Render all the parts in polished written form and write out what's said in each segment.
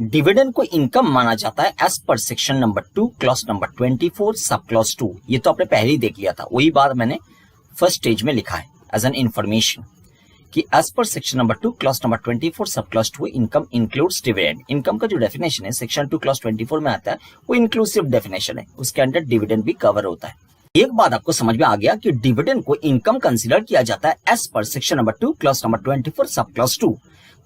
Dividend को income माना जाता है as per section number 2 clause number 24 sub clause 2। ये तो आपने पहले ही देख लिया था, वही बात मैंने फर्स्ट स्टेज में लिखा है एज एन इंफॉर्मेशन कि as per section number 2 clause number 24 sub clause 2 income includes dividend. Income का जो डेफिनेशन है सेक्शन 2 क्लॉज 24 में आता है, वो इंक्लूसिव डेफिनेशन है, उसके अंदर डिविडेंड भी कवर होता है। एक बात आपको समझ में आ गया कि डिविडेंड को इनकम कंसीडर किया जाता है as per section number 2 clause number 24 sub clause 2।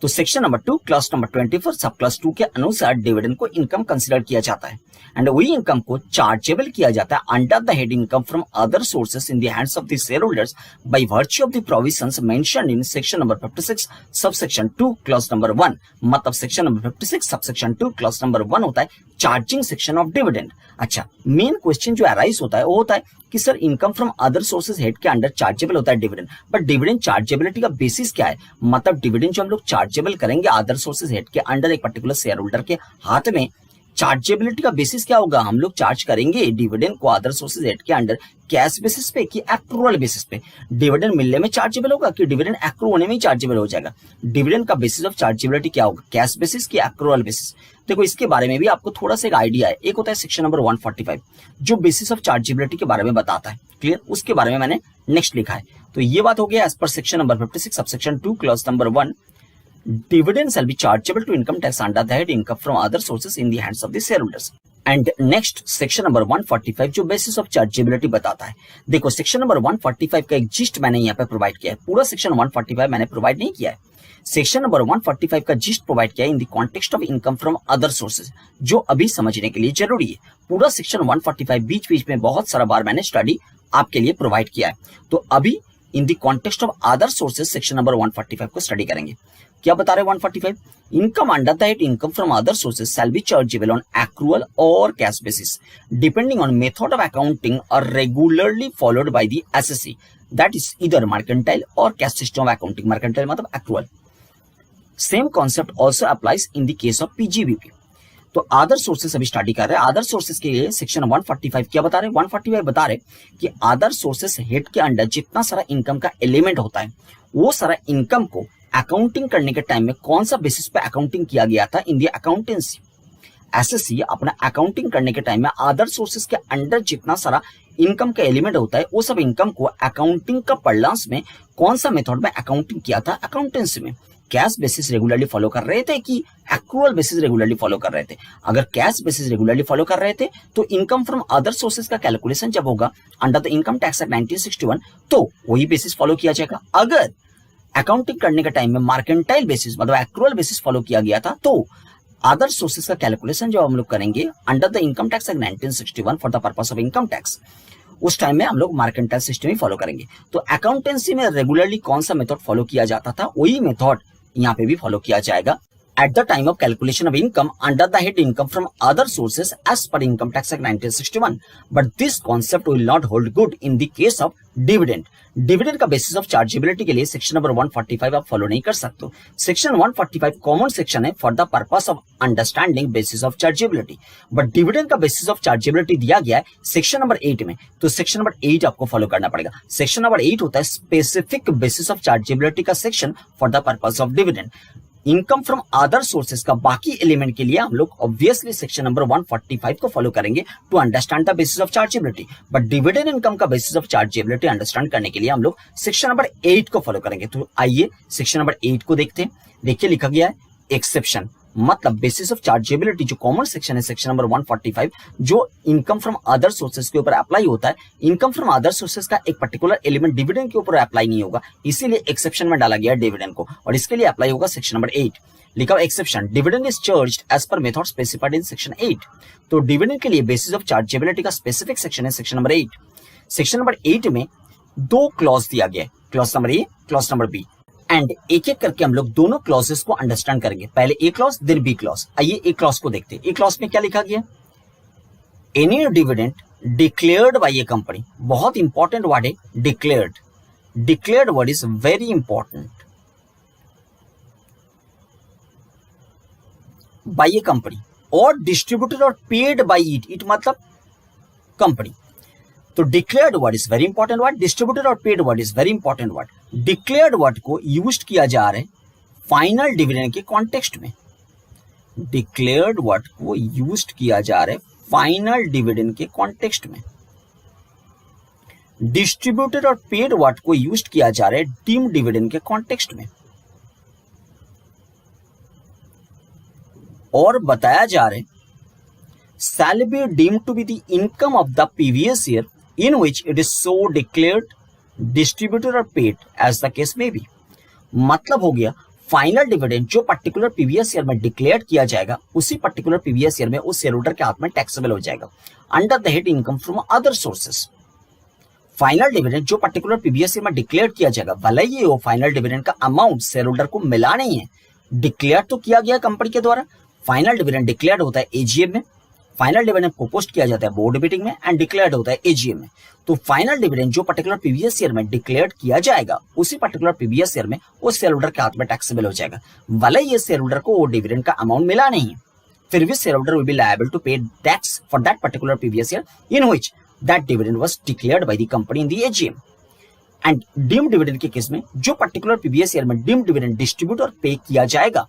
तो section number 2 clause number 24 sub clause 2 के अनुसार डिविडेंड को इनकम कंसीडर किया जाता है एंड वही इनकम को चार्जेबल किया जाता है under the head income from other sources in the hands of the share holders by virtue of the provisions mentioned in section number 56 subsection 2 clause number 1। मतलब section number 56 subsection 2 clause number 1 होता है charging section of dividend. अच्छा, main question जो arise होता है वो होता है कि sir income from other sources head के अंडर चार्जेबल होता है डिविडेंड, बट डिविडेंड चार्जेबिलिटी का बेसिस क्या है? मतलब डिविडेंड जो हम लोग चार्जेबल करेंगे अदर सोर्सेज हेड के अंडर एक पर्टिकुलर शेयर होल्डर के हाथ में, चार्जेबिलिटी का बेसिस क्या होगा? हम लोग चार्ज करेंगे डिविडेंड को अदर सोर्सेज हेड के अंडर कैश बेसिस पे कि एक्रूअल बेसिस पे? डिविडेंड मिलने में चार्जेबल होगा कि डिविडेंड एक्रू होने में ही चार्जेबल हो जाएगा? डिविडेंड का बेसिस ऑफ चार्जेबिलिटी क्या होगा? कैश बेसिस की एक्रूअल बेसिस? देखो इसके बारे में भी आपको थोड़ा सा एक आइडिया है। एक होता है सेक्शन नंबर 145 जो बेसिस ऑफ चार्जेबिलिटी के बारे में बताता है, क्लियर? उसके बारे में मैंने नेक्स्ट लिखा है। तो ये बात हो गया as per section number 56 subsection 2 clause number 1 dividend shall be chargeable to income tax under the head income from other sources in the hands of the shareholders. And next section number 145 जो basis of chargeability बताता है। देखो section number 145 का एक gist मैंने यहाँ पे provide किया है, पूरा सेक्शन 145 मैंने प्रोवाइड नहीं किया है। सेक्शन नंबर 145 का जिस्ट प्रोवाइड किया है in the context of income from other sources, जो अभी समझने के लिए जरूरी है। पूरा सेक्शन 145 बीच बीच में बहुत सारा बार मैंने स्टडी आपके लिए प्रोवाइड किया है, तो अभी in the context of other sources section number 145 को स्टडी करेंगे। क्या बता रहे 145? Income under the head income from other sources shall be chargeable on accrual और cash basis depending on method of accounting और regularly followed by the assessee, that is either mercantile और cash system of accounting. Mercantile मतलब accrual. Same concept also applies in the case of PGBP. तो other sources अभी study कर रहे हैं। Other sources के लिए सेक्शन 145 क्या बता रहे? 145 बता रहे कि अदर सोर्सेस हेड के अंडर जितना सारा इनकम का एलिमेंट होता है, वो सारा इनकम को अकाउंटिंग करने के टाइम में कौन सा बेसिस पे अकाउंटिंग किया गया था इन दी अकाउंटेंसी। एसएससी अपना अकाउंटिंग करने के टाइम में अदर सोर्सेस के अंडर जितना सारा इनकम का एलिमेंट होता है, वो सब इनकम को अकाउंटिंग का पढ़लांस में कौन सा मेथड में अकाउंटिंग किया था अकाउंटेंसी में? कैश बेसिस रेगुलरली फॉलो कर रहे थे कि एक्रूअल बेसिस रेगुलरली फॉलो कर रहे थे? अगर कैश बेसिस रेगुलरली फॉलो कर रहे थे तो इनकम फ्रॉम अदर सोर्सेज का कैलकुलेशन जब होगा under the income tax act 1961 तो वही बेसिस फॉलो किया जाएगा। अगर अकाउंटिंग करने के टाइम में मार्केंटाइल बेसिस मतलब एक्रूअल बेसिस फॉलो किया गया था तो अदर सोर्सेज का कैलकुलेशन जब हम लोग करेंगे under the income tax act 1961 for the purpose of income tax, उस टाइम में हम लोग मार्केंटाइल सिस्टम ही फॉलो करेंगे। तो अकाउंटेंसी में रेगुलरली कौन सा मेथड फॉलो किया जाता था, वही मेथड यहाँ पे भी फॉलो किया जाएगा at the time of calculation of income under the head income from other sources as per Income Tax Act 1961. But this concept will not hold good in the case of dividend. Dividend का basis of chargeability के लिए section number 145 आप follow नहीं कर सकते। Section 145 common section है for the purpose of understanding basis of chargeability, but dividend का basis of chargeability दिया गया है सेक्शन नंबर 8 में, तो सेक्शन नंबर 8 आपको फॉलो करना पड़ेगा। सेक्शन नंबर 8 होता है स्पेसिफिक बेसिस ऑफ चार्जेबिलिटी का section for the purpose of dividend. Income from other sources का बाकी एलिमेंट के लिए हम लोग ऑब्वियसली सेक्शन नंबर 145 को फॉलो करेंगे to understand the basis of chargeability, but dividend income का बेसिस ऑफ चार्जेबिलिटी अंडरस्टैंड करने के लिए हम लोग सेक्शन नंबर 8 को फॉलो करेंगे। तो आइए सेक्शन नंबर 8 को देखते हैं। देखिए लिखा गया है एक्सेप्शन, मतलब बेसिस ऑफ चार्जेबिलिटी जो कॉमन सेक्शन है सेक्शन नंबर 145 जो इनकम फ्रॉम अदर सोर्सेज के ऊपर अप्लाई होता है, इनकम फ्रॉम अदर सोर्सेज का एक पर्टिकुलर एलिमेंट डिविडेंड के ऊपर अप्लाई नहीं होगा, इसीलिए एक्सेप्शन में डाला गया डिविडेंड को, और इसके लिए अप्लाई होगा सेक्शन नंबर 8। लिखा हुआ exception, dividend is charged as per method specified in section 8। तो डिविडेंड के लिए बेसिस ऑफ चार्जेबिलिटी का स्पेसिफिक सेक्शन है सेक्शन नंबर 8। सेक्शन नंबर 8 में दो क्लॉज दिया गया है, clause number A, clause number B, and एक एक करके हम लोग दोनों क्लॉजेस को अंडरस्टैंड करेंगे। पहले A clause then B clause. आइए ए क्लॉज को देखते हैं। ए क्लॉज में क्या लिखा गया? Any dividend declared by a company, बहुत इंपॉर्टेंट वर्ड है declared. Declared word is very important. By a company और डिस्ट्रीब्यूटेड और पेड बाय इट, इट मतलब कंपनी। तो declared word is very important word, distributed और paid word is very important word. Declared word को use किया जा रहा है फाइनल डिविडेंड के कॉन्टेक्स्ट में। डिक्लेयर्ड वर्ड को यूज किया जा रहा है फाइनल डिविडेंड के कॉन्टेक्स्ट में, डिस्ट्रीब्यूटेड और पेड वर्ड को यूज किया जा रहा है डीम्ड डिविडेंड के कॉन्टेक्स्ट में, और बताया जा रहा है shall be deemed to be the income of the previous year in which it is so declared, distributed or paid as the case may be। मतलब हो गया फाइनल डिविडेंड जो पर्टिकुलर प्रीवियस ईयर में डिक्लेयर किया जाएगा उसी particular previous year में उस शेयर होल्डर के हाथ में टैक्सेबल हो जाएगा under the head income from other sources. Final dividend जो पर्टिकुलर प्रीवियस ईयर में डिक्लेयर किया जाएगा, भले ही वो फाइनल डिविडेंड का अमाउंट शेयर होल्डर को मिला नहीं है, डिक्लेयर तो किया गया कंपनी के द्वारा। फाइनल डिविडेंड डिक्लेयर होता है एजीएम में, फाइनल डिविडेंड प्रपोज किया जाता है बोर्ड मीटिंग में एंड डिक्लेयर्ड होता है एजीएम में। तो फाइनल डिविडेंड जो पर्टिकुलर प्रीवियस ईयर में डिक्लेयर किया जाएगा उसी पर्टिकुलर प्रीवियस ईयर में उस शेयर होल्डर के हाथ में टैक्सेबल हो जाएगा, भले ये शेयर होल्डर को वो डिविडेंड का अमाउंट मिला नहीं है, फिर भी shareholder will be liable to pay tax for that particular previous year in which that dividend was declared by the company in the AGM. And deemed dividend के case में जो particular previous year में deemed dividend distribute और pay किया जाएगा,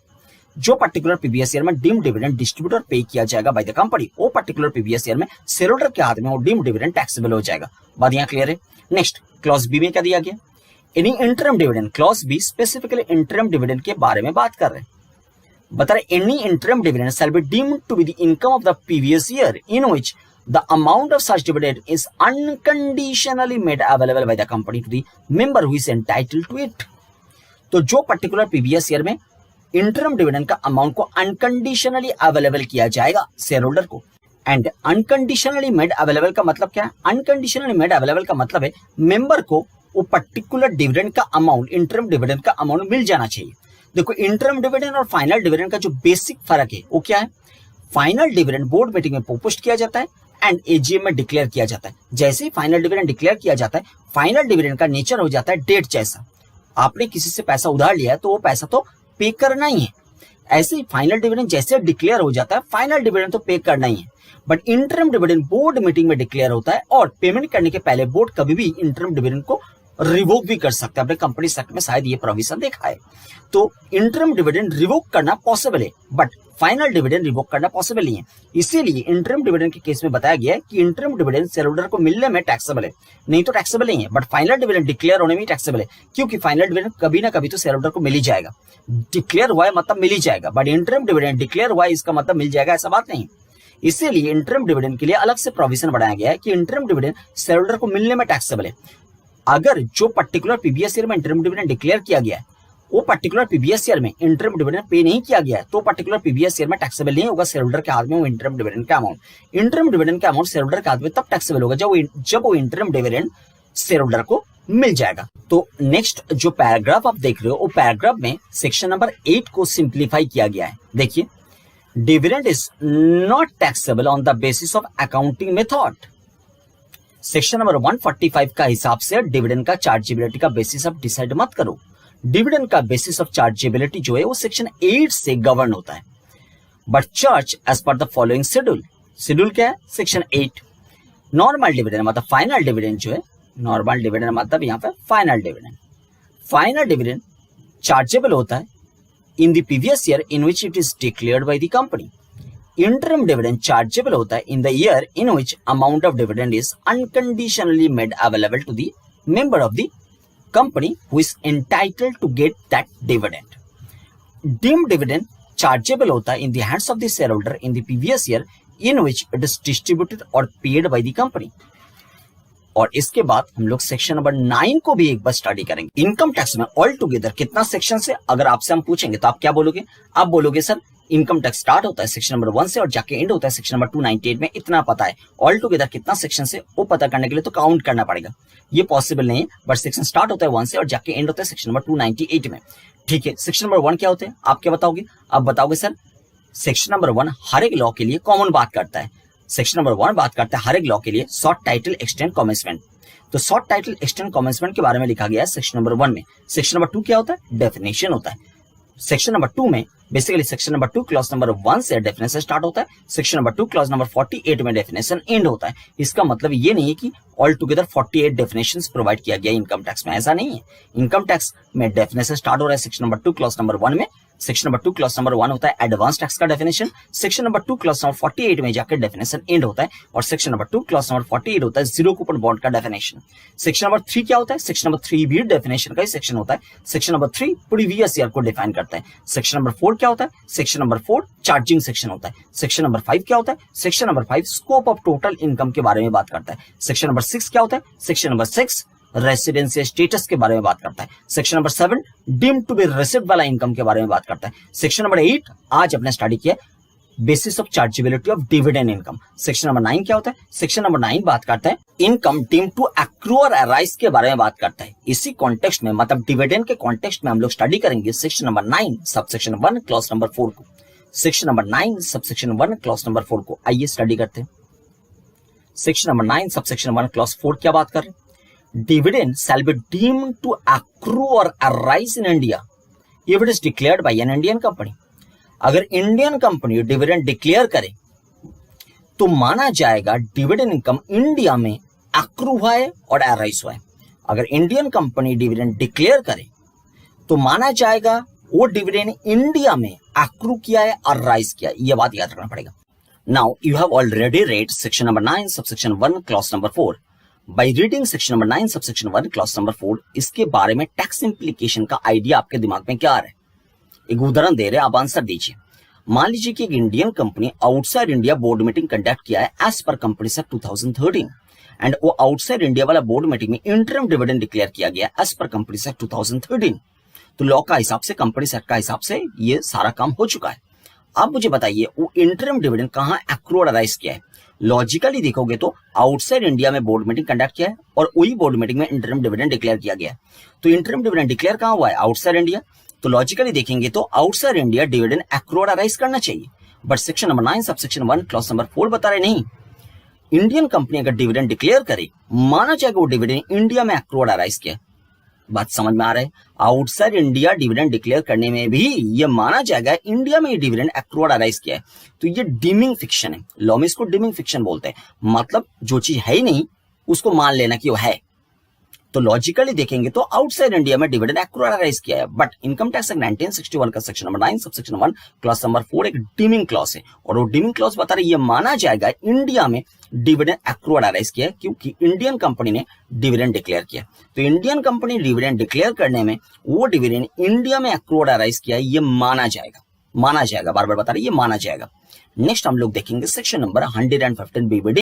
जो particular previous year में deemed dividend distribute और पे किया जाएगा बाय द कंपनी, वो पर्टिकुलर प्रीवियस ईयर में शेयर होल्डर के हाथ में वो डीम्ड डिविडेंड टैक्सेबल हो जाएगा। बात यहाँ क्लियर है। नेक्स्ट क्लॉज बी में क्या दिया गया, any interim dividend. Clause B specifically interim dividend के बारे में बात कर रहे हैं, बता रहे any interim dividend shall be deemed to be the income of the previous year in which the amount of such dividend is unconditionally made available by the company to the member who is entitled to it। तो जो particular previous year में interim dividend का amount को unconditionally available किया जाएगा share holder को। And unconditionally made available का मतलब क्या है, अनकंडीशनली मेड अवेलेबल का मतलब है मेंबर को वो पर्टिकुलर डिविडेंड का अमाउंट, इंटरम डिविडेंड का अमाउंट मिल जाना चाहिए। देखो इंटरम डिविडेंड और फाइनल डिविडेंड का जो बेसिक फर्क है वो क्या है, फाइनल डिविडेंड बोर्ड मीटिंग में प्रपोज किया जाता है एंड एजीएम में डिक्लेयर किया जाता है। जैसे ही फाइनल डिविडेंड डिक्लेयर किया जाता है, फाइनल डिविडेंड का नेचर हो जाता है डेट जैसा। आपने किसी से पैसा उधार लिया है तो वो पैसा तो पे करना ही है, ऐसे ही फाइनल डिविडेंड जैसे डिक्लेयर हो जाता है फाइनल डिविडेंड तो पे करना ही है। But interim dividend board meeting में डिक्लेयर होता है और पेमेंट करने के पहले बोर्ड कभी भी इंटरम डिविडेंड को रिवोक भी कर सकता है। अपने कंपनी एक्ट में शायद ये प्रोविजन देखा है। तो इंटरम डिविडेंड रिवोक करना पॉसिबल है बट फाइनल डिविडेंड रिवोक करना पॉसिबल नहीं है। इसीलिए इंटरम डिविडेंड के केस में बताया गया है कि इंटरम डिविडेंड शेयर होल्डर को मिलने में टैक्सेबल है, नहीं तो टैक्सेबल नहीं है। बट फाइनल डिविडेंड डिक्लेयर होने में टैक्सेबल है, क्योंकि फाइनल डिविडेंड कभी ना कभी तो शेयर होल्डर को मिल ही जाएगा। डिक्लेयर हुआ है मतलब मिल ही जाएगा, बट इंटरम डिविडेंड डिक्लेयर हुआ है इसका मतलब मिल जाएगा ऐसा बात नहीं। इसीलिए इंटरम डिविडेंड के लिए अलग से प्रोविजन बनाया गया है कि इंटरम डिविडेंड शेयर होल्डर को मिलने में टैक्सेबल है। अगर जो पर्टिकुलर प्रीवियस ईयर में इंटरम डिविडेंड डिक्लेयर किया गया है वो पर्टिकुलर प्रीवियस ईयर में इंटरम डिविडेंड पे नहीं किया गया है तो पर्टिकुलर प्रीवियस ईयर में टैक्सेबल नहीं होगा शेयर होल्डर के हाथ में वो इंटरम डिविडेंड का अमाउंट। इंटरम डिविडेंड का अमाउंट शेयर होल्डर के हाथ में तब टैक्सेबल होगा जब वो इंटरम डिविडेंड शेयर होल्डर को मिल जाएगा। तो नेक्स्ट जो पैराग्राफ आप देख रहे हो वो पैराग्राफ में सेक्शन नंबर 8 को सिंप्लीफाई किया गया है। देखिए, dividend is not taxable on the basis of accounting method. Section number 145 का हिसाब से डिविडेंड का चार्जेबिलिटी का बेसिस आप डिसाइड मत करो। डिविडेंड का बेसिस ऑफ चार्जेबिलिटी जो है वो सेक्शन 8 से गवर्न होता है। But charge as per the following schedule. Schedule क्या है, सेक्शन 8। नॉर्मल डिविडेंड मतलब फाइनल डिविडेंड जो है, नॉर्मल डिविडेंड मतलब यहाँ पे final dividend. Final dividend chargeable होता है in the previous year in which it is declared by the company. Interim dividend chargeable होता है in the year in which amount of dividend is unconditionally made available to the member of the company who is entitled to get that dividend. Deemed dividend chargeable होता है in the hands of the shareholder in the previous year in which it is distributed or paid by the company. और इसके बाद हम लोग section number 9 को भी एक बार स्टडी करेंगे। इनकम टैक्स में ऑल टुगेदर कितना सेक्शन से अगर आपसे हम पूछेंगे तो आप क्या बोलोगे, आप बोलोगे सर इनकम टैक्स स्टार्ट होता है सेक्शन नंबर 1 से और जाके एंड होता है सेक्शन नंबर 298 में, इतना पता है। ऑल टुगेदर कितना सेक्शन से वो पता करने के लिए तो काउंट करना पड़ेगा, ये पॉसिबल नहीं है। बट सेक्शन स्टार्ट होता है 1 से और जाके एंड होता है सेक्शन नंबर 298 में। ठीक है, सेक्शन नंबर 1 क्या होते हैं आप क्या बताओगे, आप बताओगे सर सेक्शन नंबर 1 हर एक लॉ के लिए कॉमन बात करता है। सेक्शन नंबर 1 बात करता है हर एक लॉ के लिए शॉर्ट टाइटल एक्सटेंड कमेंसमेंट। तो शॉर्ट टाइटल एक्सटेंड कमेंसमेंट के बारे में लिखा गया है सेक्शन नंबर 1 में। सेक्शन नंबर 2 क्या होता है, डेफिनेशन होता है। सेक्शन नंबर 2 में basically section number 2 clause number 1 से डेफिनेशन स्टार्ट होता है, सेक्शन नंबर 2 क्लॉज नंबर 48 में डेफिनेशन एंड होता है। इसका मतलब ये नहीं है कि ऑल टुगेदर 48 डेफिनेशंस प्रोवाइड किया गया इनकम टैक्स में, ऐसा नहीं है। इनकम टैक्स में डेफिनेशन स्टार्ट हो रहा है सेक्शन नंबर 2 क्लॉज नंबर 1 में, सेक्शन नंबर 2 क्लॉज नंबर 1 होता है एडवांस टैक्स का definition, section number 2 clause number 48 में जाकर डेफिनेशन एंड होता है, और सेक्शन नंबर 2 क्लॉज नंबर 48 होता है जीरो कूपन बॉन्ड का डेफिनेशन। सेक्शन नंबर 3 क्या होता है? सेक्शन नंबर 3 भी डेफिनेशन का ही सेक्शन होता है। सेक्शन नंबर 3 प्रीवियस ईयर को डिफाइन करता है। सेक्शन नंबर 4 क्या होता है? सेक्शन नंबर 4 चार्जिंग सेक्शन होता है। सेक्शन नंबर 5 क्या होता है? Section number 5 scope of total income के बारे में बात करता है। सेक्शन नंबर 6 क्या होता है? सेक्शन नंबर 6 रेसिडेंशियल स्टेटस के बारे में बात करता है। Section number 7 deemed to be received वाला इनकम के बारे में बात करता है। सेक्शन नंबर 8 आज अपने स्टडी किया basis of chargeability of dividend income. Section number 9 क्या होता है? सेक्शन नंबर 9 बात करता है इनकम डीम्ड टू एक्रू और अराइज के बारे में बात करता है। इसी कॉन्टेक्स्ट में मतलब डिविडेंड के कॉन्टेक्स्ट में हम लोग स्टडी करेंगे section number 9 subsection 1 clause number 4 को। Section number 9 subsection 1 clause number 4 को आइए स्टडी करते हैं। सेक्शन नंबर 9 सबसेक्शन 1 क्लॉज 4 क्या बात कर रहे हैं? Dividend shall be deemed to accrue or arise in India if it is declared by an Indian company। अगर इंडियन कंपनी डिविडेंड डिक्लेयर करे तो माना जाएगा डिविडेंड इनकम इंडिया में एक्रू हुआ है और अराइज हुआ है। अगर इंडियन कंपनी डिविडेंड डिक्लेयर करे तो माना जाएगा वो डिविडेंड इंडिया में एक्रू किया है और राइज किया है। यह बात याद रखना पड़ेगा। Now you have already red section number 9 subsection 1 clause number 4। By reading section number 9 subsection 1 clause number 4 इसके बारे में टैक्स इंप्लीकेशन का आइडिया आपके दिमाग में क्या आ रहा है? एक उदाहरण दे रहे हैं, आप आंसर दीजिए। मान लीजिए कि एक Indian company outside India board meeting conduct किया है as per companies act 2013 and वो आउटसाइड इंडिया वाला बोर्ड मीटिंग में इंटरम डिविडेंड डिक्लेयर किया गया एज पर कंपनीज एक्ट 2013। तो लॉ का हिसाब से कंपनीज एक्ट का हिसाब से ये सारा काम हो चुका है। अब मुझे बताइए वो इंटरम डिविडेंड कहां एक्रू और अराइज किया है? लॉजिकली देखोगे तो आउटसाइड इंडिया में बोर्ड मीटिंग कंडक्ट किया है और वही बोर्ड मीटिंग में इंटरम डिविडेंड डिक्लेयर किया गया है। तो इंटरम डिविडेंड डिक्लेयर कहां हुआ है? Outside India. तो लॉजिकली देखेंगे तो आउटसाइड इंडिया डिविडेंड एक्रू और अराइज करना चाहिए, but section number 9 subsection 1 clause number 4 बता रहे नहीं। इंडियन कंपनी अगर डिविडेंड डिक्लेयर करे माना जाएगा वो डिविडेंड इंडिया में एक्रू और अराइज किया। बात समझ में आ रहा है? आउटसाइड इंडिया डिविडेंड डिक्लेयर करने में भी ये माना जाएगा इंडिया में डिविडेंड एक्रू और अराइज किया है। तो ये डीमिंग फिक्शन है। लॉ में इसको डीमिंग फिक्शन बोलते हैं, मतलब जो चीज है ही नहीं उसको मान लेना कि वो है। तो लॉजिकली देखेंगे तो आउटसाइड इंडिया में डिविडेंड एक्रू और अराइज किया है, बट इनकम टैक्स एक्ट 1961 का section number 9 subsection 1 clause number 4 एक डीमिंग क्लॉज है और वो डीमिंग क्लॉज बता रहे ये माना जाएगा इंडिया में डिविडेंड एक्रू और अराइज किया है क्योंकि इंडियन कंपनी ने डिविडेंड डिक्लेयर किया। तो इंडियन कंपनी डिविडेंड डिक्लेयर करने में वो डिविडेंड इंडिया में एक्रू और अराइज किया है, ये माना जाएगा, बार बार बता रहे ये माना जाएगा। नेक्स्ट हम लोग देखेंगे सेक्शन नंबर 115 बीबीडी